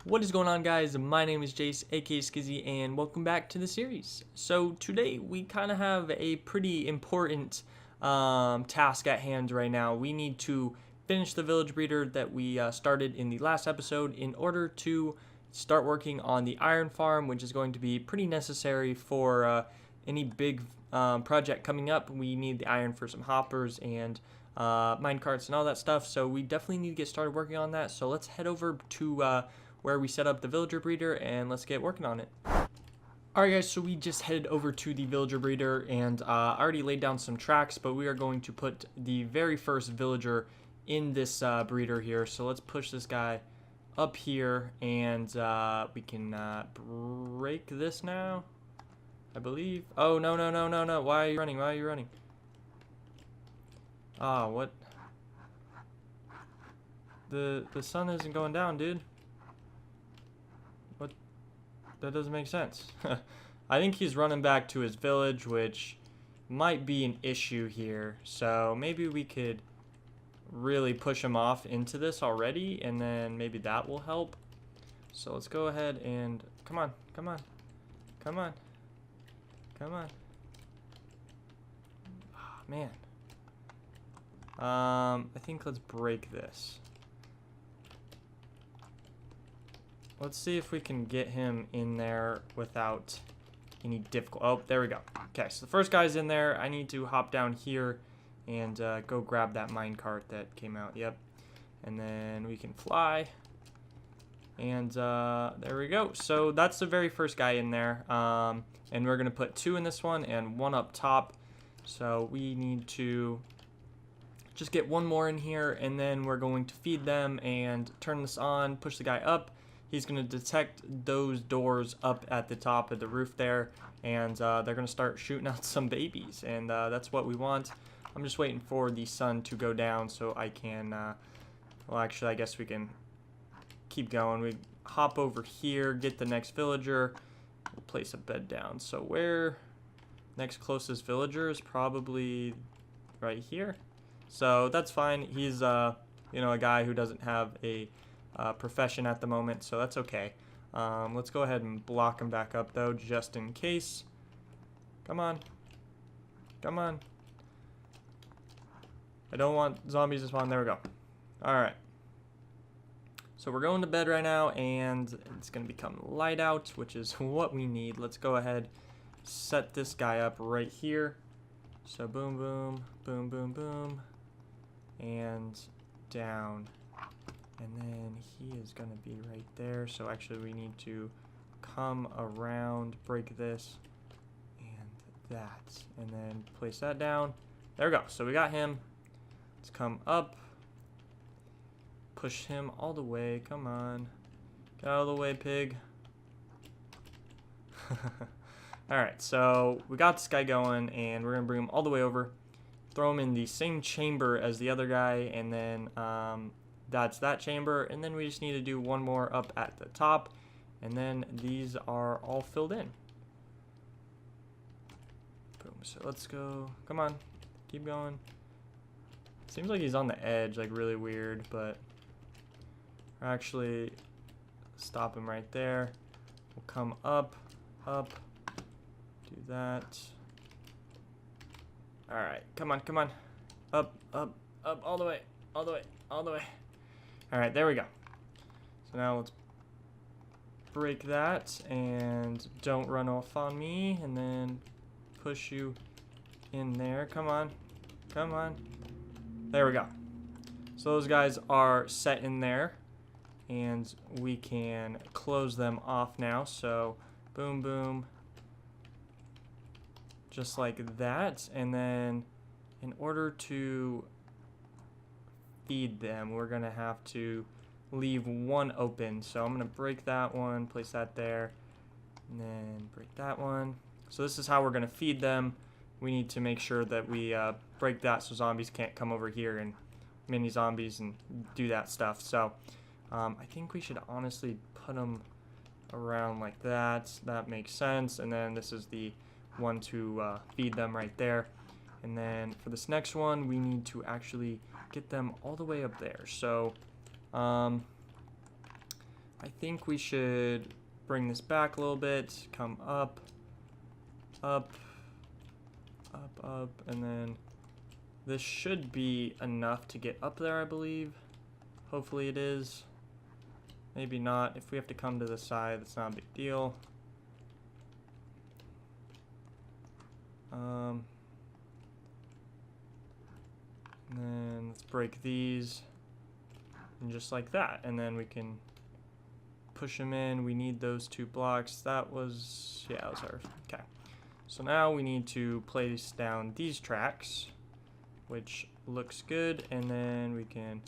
What is going on, guys? My name is Jace, aka Skizzy, and welcome back to the series. So today we kind of have a pretty important task at hand right now. We need to finish the village breeder that we started in the last episode in order to start working on the iron farm, which is going to be pretty necessary for any big project coming up. We need the iron for some hoppers and mine carts and all that stuff, so we definitely need to get started working on that. So let's head over to where we set up the villager breeder and let's get working on it. Alright guys, so we just headed over to the villager breeder and I already laid down some tracks, but we are going to put the very first villager in this breeder here. So let's push this guy up here and we can break this now, I believe. Oh, no, no, no, no, no. Why are you running? Why are you running? Ah, what? The sun isn't going down, dude. What? That doesn't make sense. I think he's running back to his village, which might be an issue here. So maybe we could really push him off into this already, and then maybe that will help. So let's go ahead and come on, come on, come on, come on. Oh, man. I think let's break this. Let's see if we can get him in there without any difficulty. Oh, there we go. Okay, so the first guy's in there. I need to hop down here and go grab that minecart that came out. Yep. And then we can fly. And there we go. So that's the very first guy in there. And we're going to put 2 in this one and 1 up top. So we need to just get 1 more in here, and then we're going to feed them and turn this on, push the guy up. He's going to detect those doors up at the top of the roof there, and they're going to start shooting out some babies, and that's what we want. I'm just waiting for the sun to go down so I can, well, actually, I guess we can keep going. We hop over here, get the next villager, we'll place a bed down. So where next closest villager is probably right here. So that's fine. He's, you know, a guy who doesn't have a profession at the moment, so that's okay. Let's go ahead and block him back up, though, just in case. Come on. Come on. I don't want zombies to spawn. There we go. Alright. So we're going to bed right now, and it's going to become light out, which is what we need. Let's go ahead, set this guy up right here. So boom, boom, boom, boom, boom, and down. And then he is going to be right there. So actually we need to come around, break this, and that. And then place that down. There we go. So we got him. Let's come up. Push him all the way. Come on. Get out of the way, pig. Alright, so we got this guy going, and we're going to bring him all the way over. Throw him in the same chamber as the other guy, and then that's that chamber. And then we just need to do 1 more up at the top, and then these are all filled in. Boom. So let's go. Come on. Keep going. Seems like he's on the edge, like really weird, but actually stop him right there. We'll come up, up, do that. Alright, come on, come on. Up, up, up, all the way, all the way, all the way. Alright, there we go. So now let's break that, and don't run off on me, and then push you in there. Come on, come on. There we go. So those guys are set in there, and we can close them off now. So boom, boom, just like that. And then in order to feed them, we're gonna have to leave 1 open. So I'm gonna break that one, place that there, and then break that one. So this is how we're gonna feed them. We need to make sure that we break that so zombies can't come over here and mini zombies and do that stuff. So I think we should honestly put them around like that. That makes sense. And then this is the one to feed them right there. And then for this next one, we need to actually get them all the way up there. So I I think we should bring this back a little bit. Come up, up, up, up, and then this should be enough to get up there, I believe. Hopefully it is. Maybe not. If we have to come to the side, that's not a big deal. And then let's break these. And just like that. And then we can push them in. We need those 2 blocks. That was, yeah, that was ours. Okay. So now we need to place down these tracks, which looks good. And then we can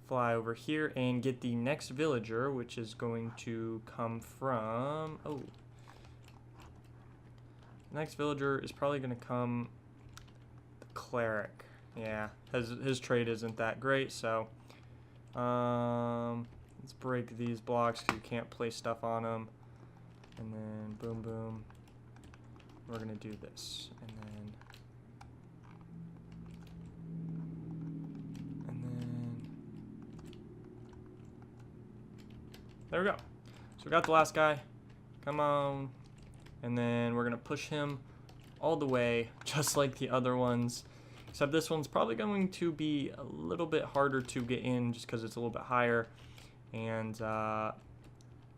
fly over here and get the next villager, which is going to come from, oh. The next villager is probably going to come the cleric. Yeah, his trade isn't that great, so let's break these blocks because you can't place stuff on them. And then boom, boom. We're going to do this. And then there we go. So we got the last guy. Come on. And then we're going to push him all the way, just like the other ones. Except this one's probably going to be a little bit harder to get in just because it's a little bit higher. And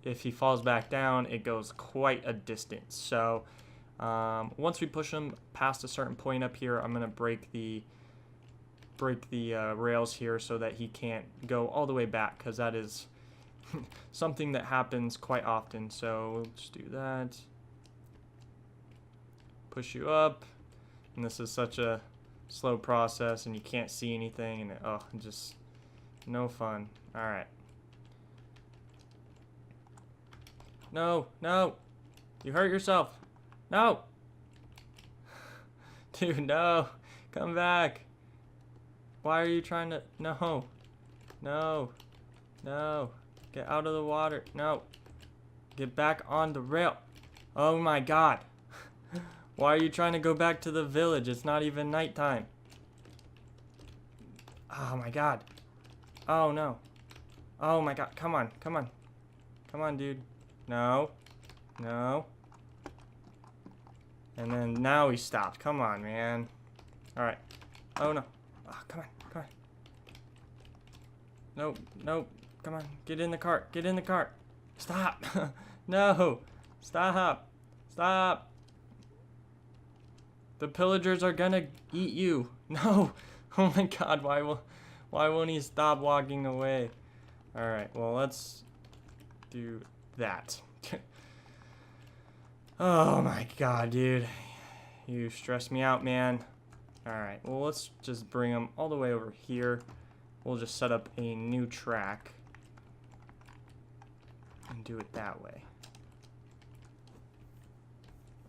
if he falls back down, it goes quite a distance. So once we push him past a certain point up here, I'm going to break the rails here so that he can't go all the way back, because that is something that happens quite often. So let's do that. Push you up, and this is such a slow process, and you can't see anything, and oh, just no fun. All right. No, no, you hurt yourself. No, dude, no, come back. Why are you trying to? No, no, no. Get out of the water. No. Get back on the rail. Oh my god. Why are you trying to go back to the village? It's not even nighttime. Oh my god. Oh no. Oh my god. Come on. Come on. Come on, dude. No. No. And then now he stopped. Come on, man. Alright. Oh no. Oh, come on. Come on. Nope. Nope. Come on, get in the cart. Get in the cart. Stop. No. Stop. Stop. The pillagers are gonna eat you. No. Oh my god, why won't he stop walking away? Alright, well, let's do that. Oh my god, dude. You stress me out, man. Alright, well, let's just bring them all the way over here. We'll just set up a new track and do it that way.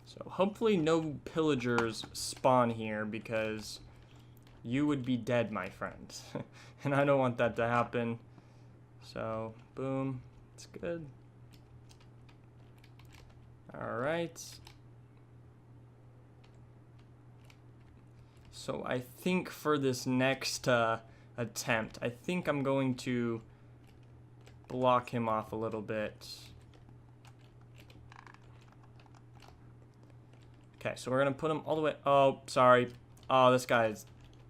So hopefully no pillagers spawn here, because you would be dead, my friend. And I don't want that to happen. So, boom. It's good. Alright. So I think for this next attempt, I think I'm going to block him off a little bit. Okay, so we're gonna put him all the way. Oh, sorry. Oh, this guy's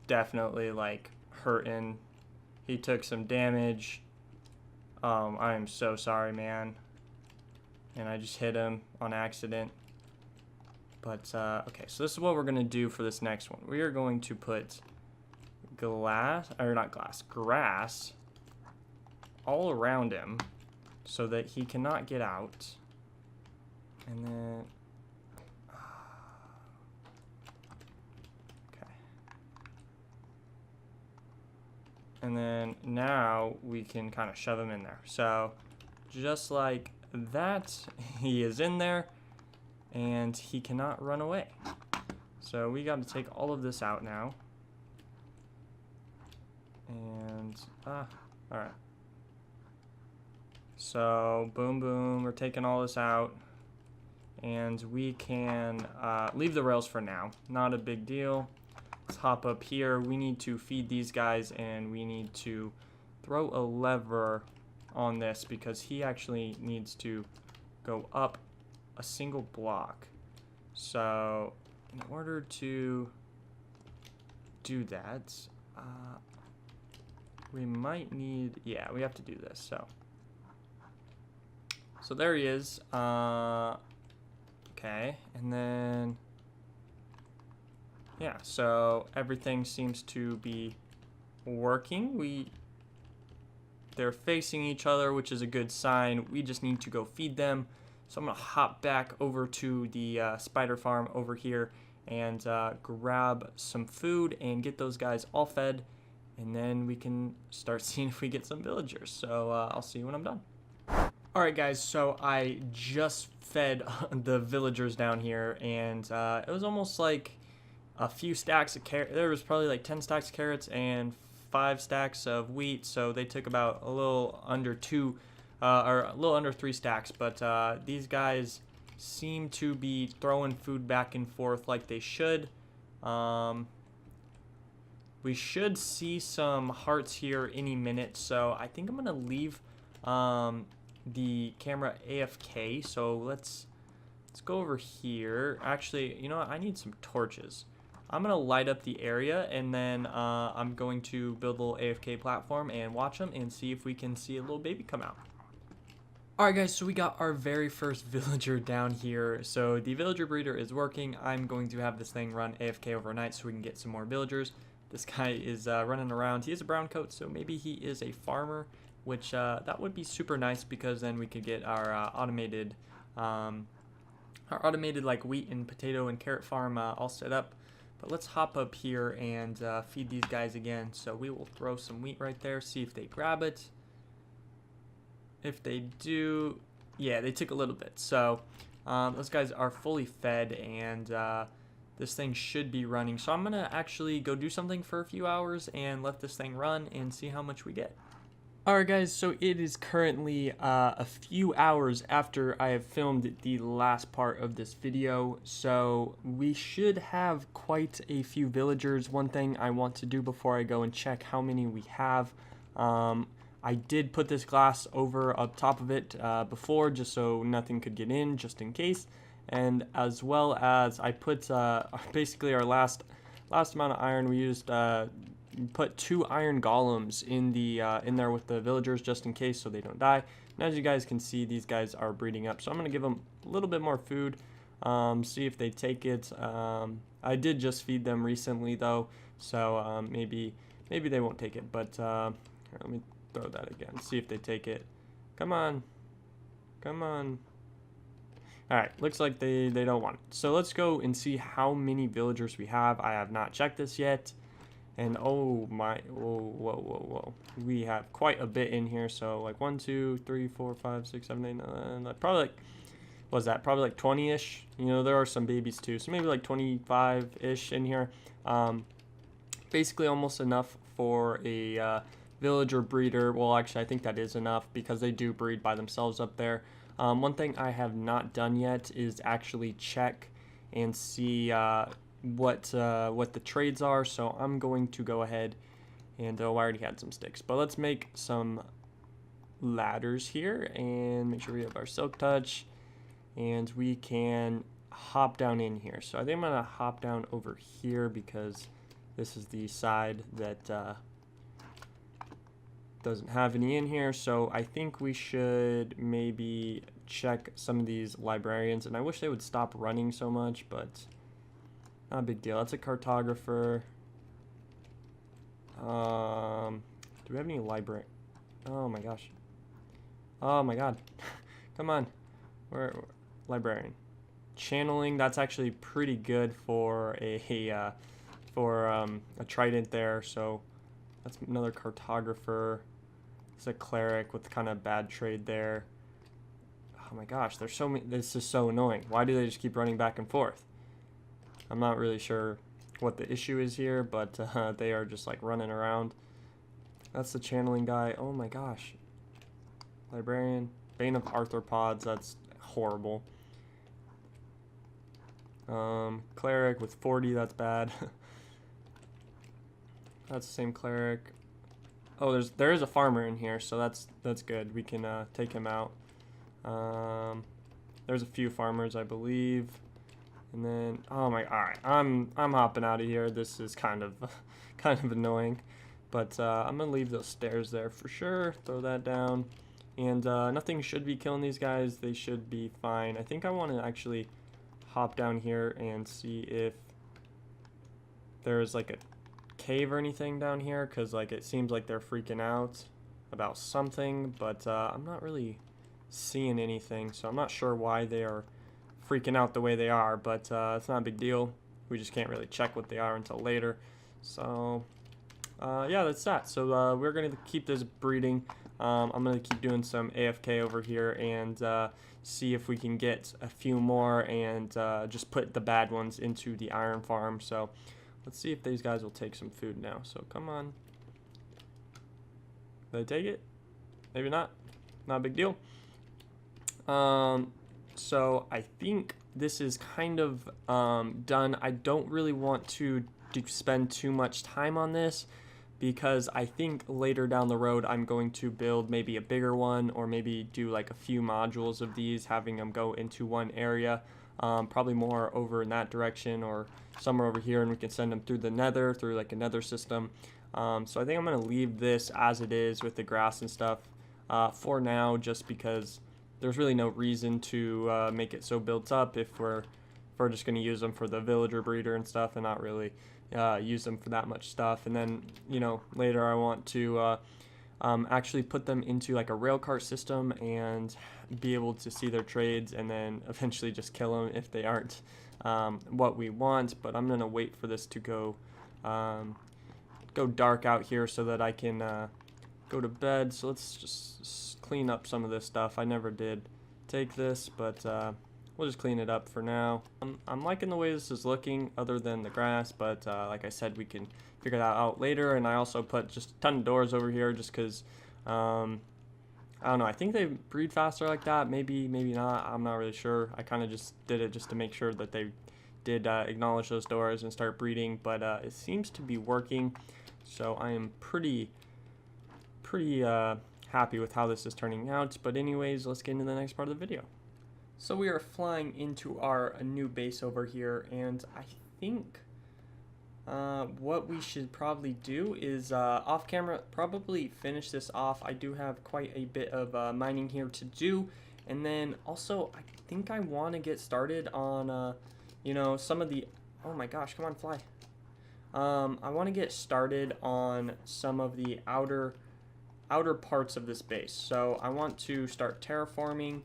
definitely like hurting. He took some damage. I am so sorry, man. And I just hit him on accident. But okay, so this is what we're gonna do for this next one. We are going to put grass all around him so that he cannot get out. And then okay. And then now we can kind of shove him in there. So just like that, he is in there and he cannot run away. So we got to take all of this out now. And all right. So boom, boom, we're taking all this out, and we can leave the rails for now. Not a big deal. Let's hop up here. We need to feed these guys, and we need to throw a lever on this because he actually needs to go up a single block. So in order to do that, we might need, yeah, we have to do this. So there he is. Okay, and then yeah, so everything seems to be working. They're facing each other, which is a good sign. We just need to go feed them. So I'm gonna hop back over to the spider farm over here and grab some food and get those guys all fed, and then we can start seeing if we get some villagers. So I'll see you when I'm done. Alright guys, so I just fed the villagers down here, and it was almost like a few stacks of carrots. There was probably like 10 stacks of carrots and 5 stacks of wheat, so they took about a little under 2 or a little under 3 stacks, but these guys seem to be throwing food back and forth like they should. We should see some hearts here any minute, so I think I'm gonna leave the camera AFK. So let's go over here. Actually, you know what? I need some torches. I'm gonna light up the area, and then I'm going to build a little AFK platform and watch them and see if we can see a little baby come out. Alright guys, so we got our very first villager down here. So the villager breeder is working. I'm going to have this thing run AFK overnight so we can get some more villagers. This guy is running around. He has a brown coat, so maybe he is a farmer, which that would be super nice, because then we could get our automated like wheat and potato and carrot farm all set up. But let's hop up here and feed these guys again. So we will throw some wheat right there, see if they grab it. If they do, yeah, they took a little bit. So those guys are fully fed, and this thing should be running. So I'm gonna actually go do something for a few hours and let this thing run and see how much we get. Alright guys, so it is currently a few hours after I have filmed the last part of this video, so we should have quite a few villagers. One thing I want to do before I go and check how many we have, I did put this glass over up top of it before, just so nothing could get in, just in case, and as well as I put basically our last amount of iron. We used put 2 iron golems in there with the villagers, just in case, so they don't die. And as you guys can see, these guys are breeding up, so I'm gonna give them a little bit more food, see if they take it. I did just feed them recently though, so maybe they won't take it, but here, let me throw that again, see if they take it. Come on, come on. Alright, looks like they don't want it. So let's go and see how many villagers we have. I have not checked this yet. And oh my, whoa. We have quite a bit in here. So like 1, 2, 3, 4, 5, 6, 7, 8, 9, probably like, what was that? Probably like 20-ish. You know, there are some babies too. So maybe like 25-ish in here. Basically almost enough for a villager breeder. Well, actually, I think that is enough, because they do breed by themselves up there. One thing I have not done yet is actually check and see what the trades are, so I'm going to go ahead and I already had some sticks, but let's make some ladders here and make sure we have our silk touch, and we can hop down in here. So I think I'm gonna hop down over here, because this is the side that doesn't have any in here. So I think we should maybe check some of these librarians, and I wish they would stop running so much, but not a big deal. That's a cartographer. Do we have any library? Oh my gosh. Oh my god. Come on. Where librarian? Channeling. That's actually pretty good for a trident there. So that's another cartographer. It's a cleric with kind of bad trade there. Oh my gosh. There's so many. This is so annoying. Why do they just keep running back and forth? I'm not really sure what the issue is here, but they are just like running around. That's the channeling guy. Oh my gosh. Librarian. Bane of arthropods. That's horrible. Cleric with 40. That's bad. That's the same cleric. Oh, there is a farmer in here, so that's good. We can take him out. There's a few farmers, I believe. And then, oh my, all right, I'm hopping out of here. This is kind of kind of annoying, but I'm gonna leave those stairs there for sure. Throw that down, and nothing should be killing these guys. They should be fine. I think I want to actually hop down here and see if there's like a cave or anything down here, because like it seems like they're freaking out about something, but I'm not really seeing anything, so I'm not sure why they are freaking out the way they are, but it's not a big deal. We just can't really check what they are until later. So yeah, that's that. So we're gonna keep this breeding. I'm gonna keep doing some AFK over here and see if we can get a few more and just put the bad ones into the iron farm. So let's see if these guys will take some food now. So come on. Did they take it? Maybe not. Not a big deal. So I think this is kind of done. I don't really want to spend too much time on this, because I think later down the road I'm going to build maybe a bigger one, or maybe do like a few modules of these, having them go into one area, probably more over in that direction or somewhere over here, and we can send them through the nether, through like a nether system. So I think I'm going to leave this as it is with the grass and stuff for now, just because there's really no reason to make it so built up if we're just going to use them for the villager breeder and stuff, and not really use them for that much stuff. And then, you know, later I want to actually put them into like a rail cart system and be able to see their trades, and then eventually just kill them if they aren't what we want. But I'm gonna wait for this to go dark out here so that I can go to bed. So let's just clean up some of this stuff. I never did take this, but we'll just clean it up for now. I'm liking the way this is looking, other than the grass, but like I said, we can figure that out later. And I also put just a ton of doors over here just because, I don't know, I think they breed faster like that. Maybe not. I'm not really sure. I kind of just did it just to make sure that they did acknowledge those doors and start breeding, but it seems to be working. So I am pretty happy with how this is turning out. But anyways, let's get into the next part of the video. So we are flying into our new base over here, and I think what we should probably do is off camera probably finish this off. I do have quite a bit of mining here to do, and then also I think I want to get started on you know, some of the, oh my gosh, come on, fly. I want to get started on some of the outer parts of this base. So I want to start terraforming.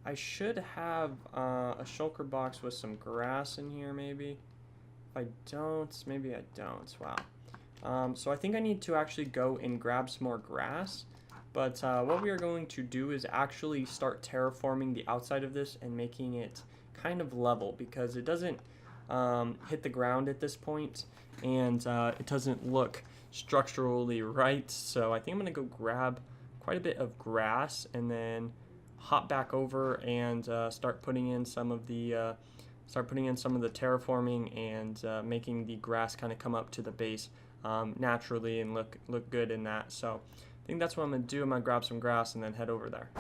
I should have a shulker box with some grass in here, maybe. If I don't, maybe I don't. Wow. So I think I need to actually go and grab some more grass. But what we are going to do is actually start terraforming the outside of this and making it kind of level, because it doesn't hit the ground at this point, and it doesn't look structurally right. So I think I'm going to go grab quite a bit of grass and then hop back over and start putting in some of the terraforming and making the grass kind of come up to the base naturally and look good in that. So I think that's what I'm gonna do. I'm gonna grab some grass and then head over there.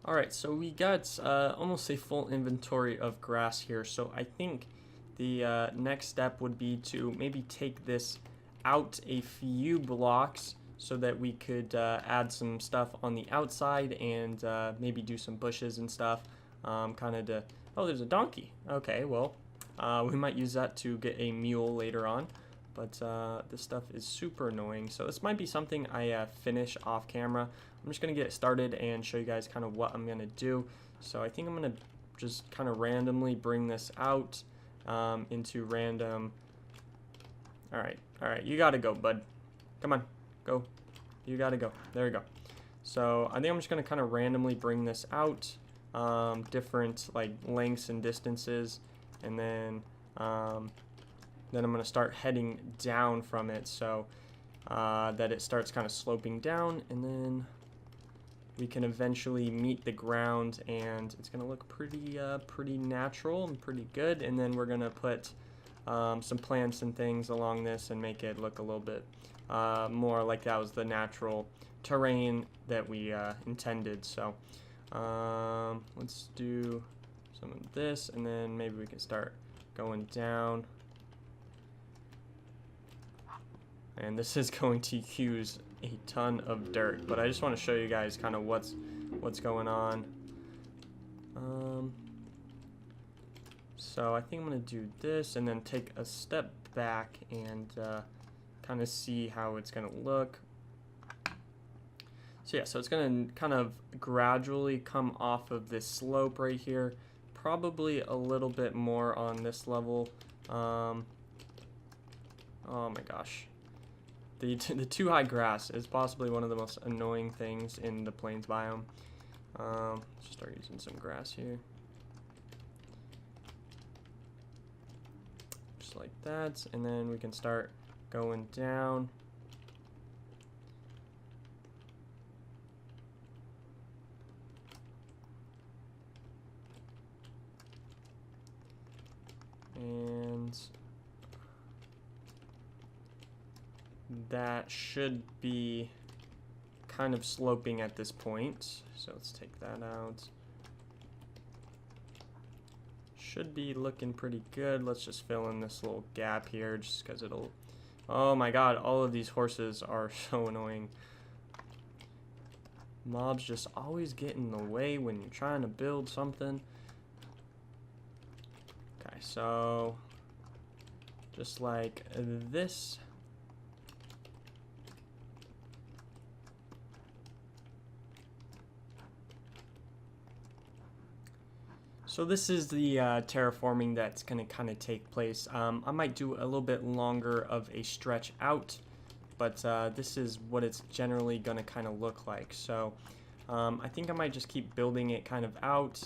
All right, so we got almost a full inventory of grass here. So I think the next step would be to maybe take this out a few blocks, so that we could add some stuff on the outside and maybe do some bushes and stuff, kind of to, oh, there's a donkey. Okay, well, we might use that to get a mule later on, but this stuff is super annoying. So this might be something I finish off camera. I'm just going to get it started and show you guys kind of what I'm going to do. So I think I'm going to just kind of randomly bring this out into random. All right, you got to go, bud. Come on. Go. You gotta go. There you go. So I think I'm just gonna kind of randomly bring this out, different like lengths and distances, and then I'm gonna start heading down from it, so that it starts kind of sloping down, and then we can eventually meet the ground, and it's gonna look pretty natural and pretty good. And then we're gonna put some plants and things along this and make it look a little bit more like that was the natural terrain that we intended. So let's do some of this, and then maybe we can start going down. And this is going to use a ton of dirt, but I just want to show you guys kind of what's going on. So I think I'm going to do this and then take a step back and kind of see how it's going to look. So yeah, so it's going to kind of gradually come off of this slope right here, probably a little bit more on this level. Oh my gosh. The too high grass is possibly one of the most annoying things in the plains biome. Let's just start using some grass here. Just like that, and then we can start going down. And that should be kind of sloping at this point. So let's take that out. Should be looking pretty good. Let's just fill in this little gap here just because it'll... Oh my god, all of these horses are so annoying. Mobs just always get in the way when you're trying to build something. Okay, so just like this. So this is the terraforming that's going to kind of take place. I might do a little bit longer of a stretch out, but this is what it's generally going to kind of look like. So I think I might just keep building it kind of out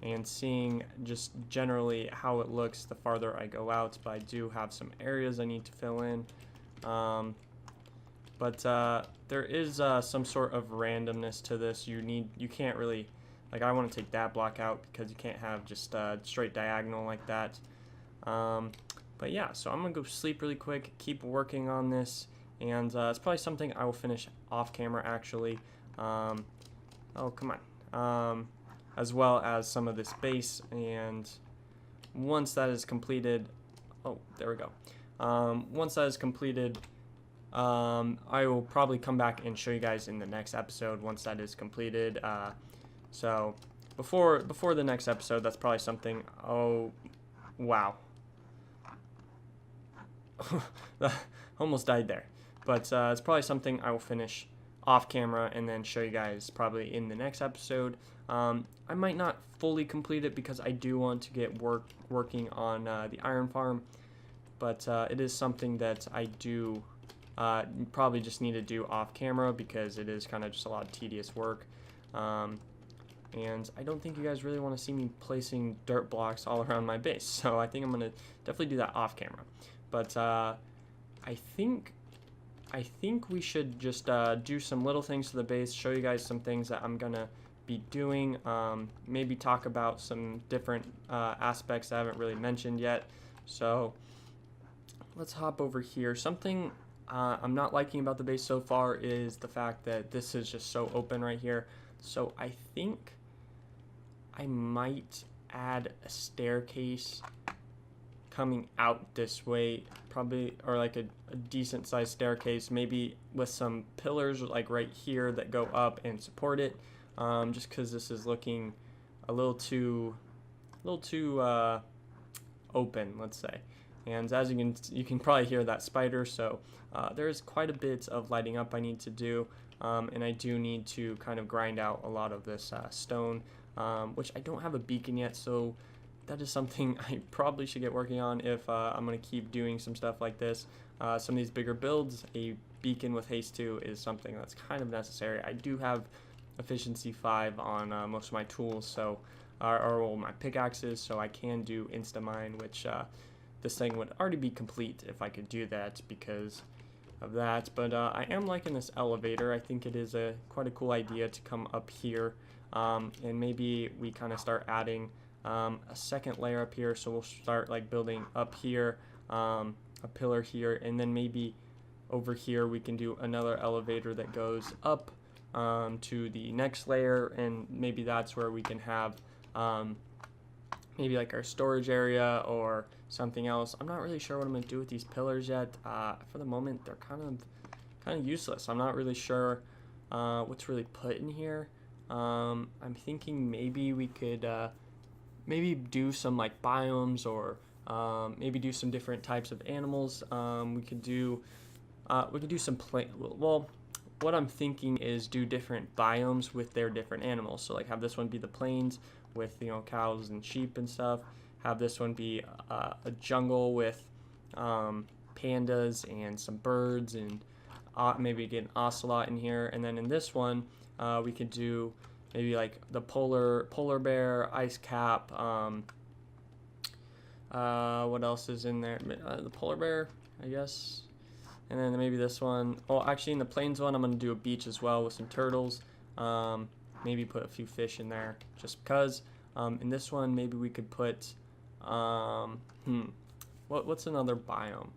and seeing just generally how it looks the farther I go out. But I do have some areas I need to fill in. But there is some sort of randomness to this. You can't really... Like, I want to take that block out because you can't have just straight diagonal like that. But yeah, so I'm going to go sleep really quick, keep working on this, and it's probably something I will finish off camera, actually. Oh, come on. As well as some of this base, and once that is completed... Oh, there we go. Once that is completed, I will probably come back and show you guys in the next episode once that is completed. So before the next episode, that's probably something... Oh, wow. Almost died there. But it's probably something I will finish off camera and then show you guys probably in the next episode. I might not fully complete it because I do want to get working on the iron farm. But it is something that I do probably just need to do off camera because it is kind of just a lot of tedious work. And I don't think you guys really want to see me placing dirt blocks all around my base. So I think I'm going to definitely do that off camera. But I think we should just do some little things to the base, show you guys some things that I'm going to be doing, maybe talk about some different aspects I haven't really mentioned yet. So let's hop over here. Something I'm not liking about the base so far is the fact that this is just so open right here. So I think I might add a staircase coming out this way, probably, or like a decent sized staircase, maybe with some pillars like right here that go up and support it, just because this is looking a little too open, let's say. And as you can probably hear that spider, so there's quite a bit of lighting up I need to do. And I do need to kind of grind out a lot of this stone, which I don't have a beacon yet, so that is something I probably should get working on if I'm going to keep doing some stuff like this. Some of these bigger builds, a beacon with haste 2 is something that's kind of necessary. I do have efficiency 5 on most of my tools, so or my pickaxes, so I can do insta-mine, which this thing would already be complete if I could do that because of that. But I am liking this elevator. I think it is quite a cool idea to come up here, and maybe we kind of start adding a second layer up here. So we'll start like building up here, a pillar here, and then maybe over here we can do another elevator that goes up to the next layer, and maybe that's where we can have maybe like our storage area or something else. I'm not really sure what I'm gonna do with these pillars yet. For the moment, they're kind of useless. I'm not really sure what's really put in here. I'm thinking maybe we could maybe do some like biomes, or maybe do some different types of animals. We could do some well, what I'm thinking is do different biomes with their different animals. So like have this one be the plains with, you know, cows and sheep and stuff. Have this one be a jungle with pandas and some birds, and maybe get an ocelot in here. And then in this one, we could do maybe like the polar bear, ice cap. What else is in there? The polar bear, I guess. And then maybe this one. Oh, actually, in the plains one, I'm gonna do a beach as well with some turtles. Maybe put a few fish in there just because. In this one, maybe we could put. What's another biome?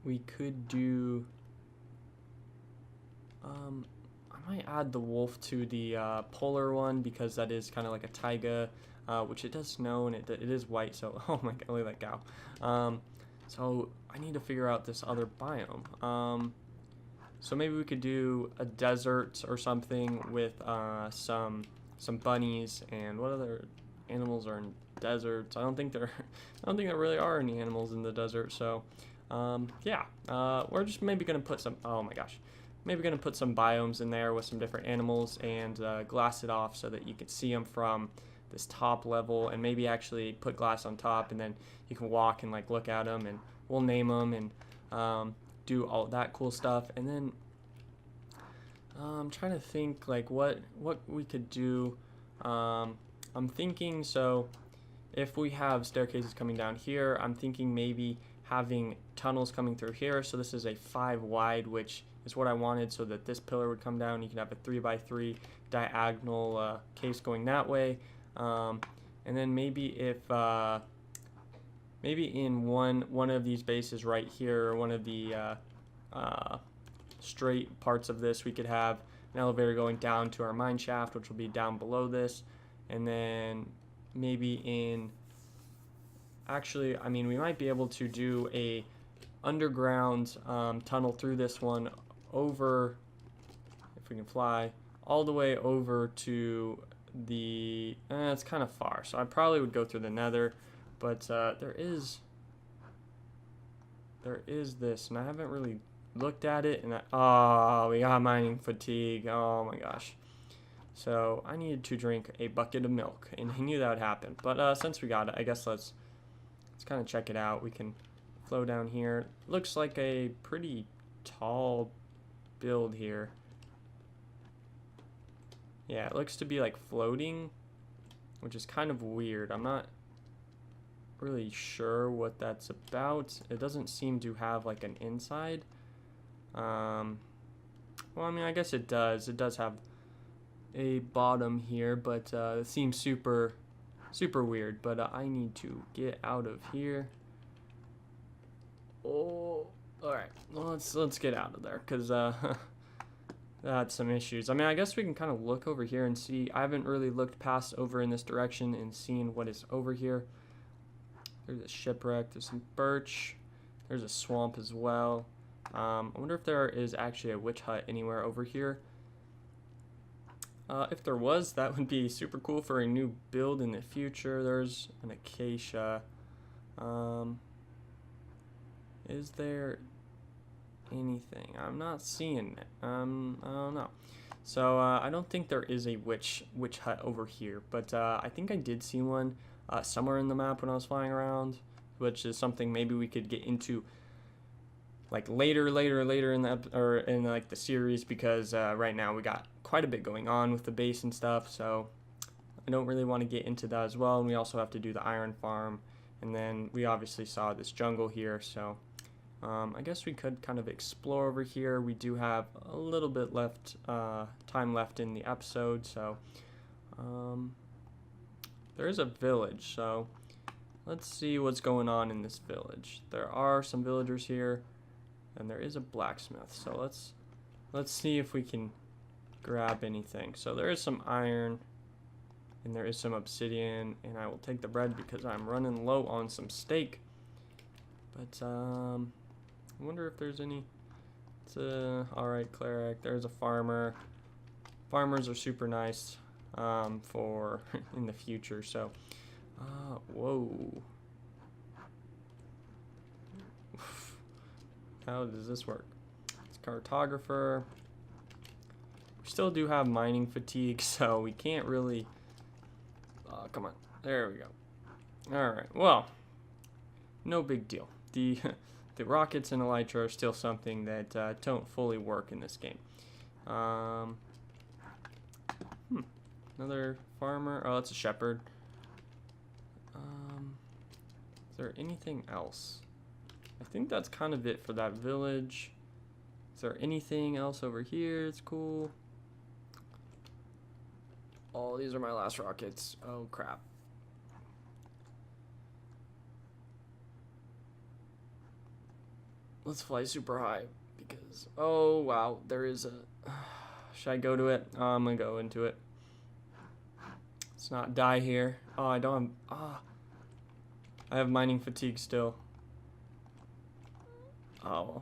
We could do. I might add the wolf to the polar one, because that is kind of like a taiga, which it does snow, and it is white. So oh my god, look at that cow. So I need to figure out this other biome. So maybe we could do a desert or something with some bunnies. And what other animals are in deserts? I don't think there really are any animals in the desert. So yeah, we're just maybe gonna put some. Oh my gosh. Maybe gonna put some biomes in there with some different animals, and glass it off so that you can see them from this top level, and maybe actually put glass on top, and then you can walk and like look at them, and we'll name them and do all that cool stuff. And then I'm trying to think like what we could do. I'm thinking, so if we have staircases coming down here, I'm thinking maybe having tunnels coming through here. So this is a 5 wide, which is what I wanted, so that this pillar would come down. You can have a 3x3 diagonal case going that way. And then maybe if maybe in one of these bases right here, or one of the straight parts of this, we could have an elevator going down to our mine shaft, which will be down below this. And then maybe in, actually, I mean, we might be able to do a underground tunnel through this one over, if we can fly, all the way over to the, it's kind of far, so I probably would go through the nether, but there is this, and I haven't really looked at it, and we got mining fatigue. Oh my gosh. So I needed to drink a bucket of milk, and I knew that would happen. But since we got it, I guess let's kind of check it out. We can flow down here. Looks like a pretty tall build here. Yeah, it looks to be like floating, which is kind of weird. I'm not really sure what that's about. It doesn't seem to have like an inside. Well, I mean, I guess it does. It does have a bottom here, but it seems super weird. But I need to get out of here. Oh, all right. Well, let's get out of there, because that's some issues. I mean, I guess we can kind of look over here and see. I haven't really looked past over in this direction and seen what is over here. There's a shipwreck. There's some birch. There's a swamp as well. I wonder if there is actually a witch hut anywhere over here. If there was, that would be super cool for a new build in the future. There's an acacia. Is there anything? I'm not seeing it. I don't know. So I don't think there is a witch hut over here, but I think I did see one somewhere in the map when I was flying around, which is something maybe we could get into like later in the the series, because right now we got quite a bit going on with the base and stuff, so I don't really want to get into that as well. And we also have to do the iron farm, and then we obviously saw this jungle here, so I guess we could kind of explore over here. We do have a little bit left time left in the episode, so there is a village, so let's see what's going on in this village. There are some villagers here, and there is a blacksmith. So let's see if we can grab anything. So there is some iron, and there is some obsidian, and I will take the bread because I'm running low on some steak. But I wonder if there's any. All right, cleric. There's a farmer. Farmers are super nice for in the future. So, whoa. How does this work? It's cartographer. We still do have mining fatigue, so we can't really. Come on. There we go. All right. Well, no big deal. The rockets and elytra are still something that don't fully work in this game. Another farmer. Oh, that's a shepherd. Is there anything else? I think that's kind of it for that village. Is there anything else over here? It's cool. Oh, these are my last rockets. Oh, crap. Let's fly super high because, oh, wow, there is a, should I go to it? Oh, I'm going to go into it. Let's not die here. Oh, I don't have, I have mining fatigue still. Oh,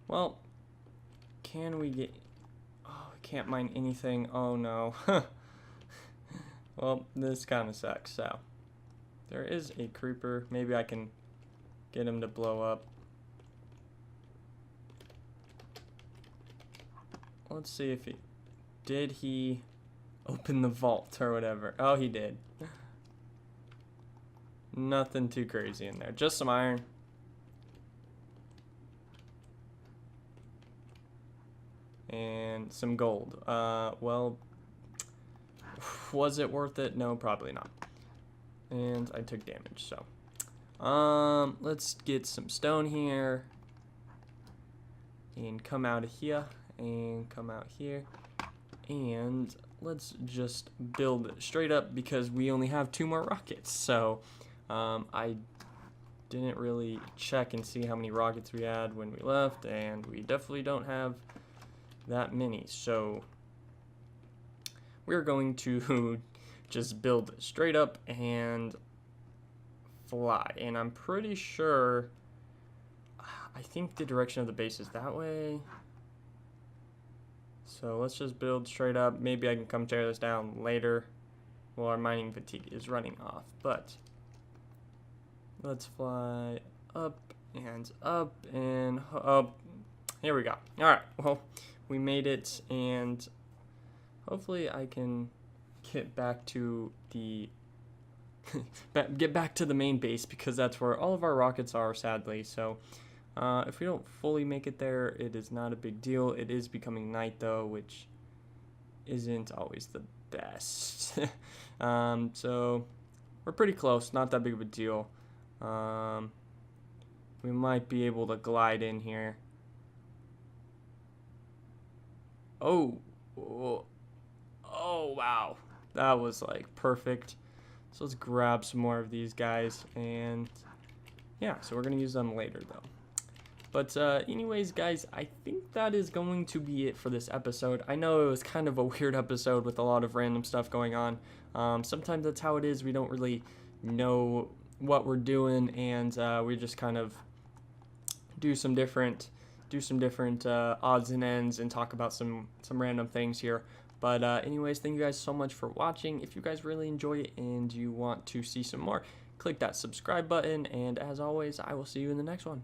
well, can we get, oh, we can't mine anything. Oh, no. Well, this kind of sucks. So, there is a creeper. Maybe I can get him to blow up. Let's see if did he open the vault or whatever. Oh, he did. Nothing too crazy in there. Just some iron. And some gold. Well, was it worth it? No, probably not. And I took damage, so. Let's get some stone here. And come out of here. And come out here. And let's just build straight up because we only have 2 more rockets. So, I didn't really check and see how many rockets we had when we left. And we definitely don't have that many. So, we're going to just build straight up and fly. And I'm pretty sure, I think the direction of the base is that way. So let's just build straight up. Maybe I can come tear this down later while our mining fatigue is running off. But let's fly up and up and up. Here we go. All right. Well, we made it, and hopefully I can get back to the get back to the main base because that's where all of our rockets are, sadly. So if we don't fully make it there, it is not a big deal. It is becoming night though, which isn't always the best. So we're pretty close, not that big of a deal. We might be able to glide in here. Oh, wow, that was like perfect. So let's grab some more of these guys, and yeah, so we're gonna use them later though. But anyways, guys, I think that is going to be it for this episode. I know it was kind of a weird episode with a lot of random stuff going on. Sometimes that's how it is. We don't really know what we're doing, and we just kind of do some different odds and ends and talk about some random things here. But anyways, thank you guys so much for watching. If you guys really enjoy it and you want to see some more, click that subscribe button, and as always, I will see you in the next one.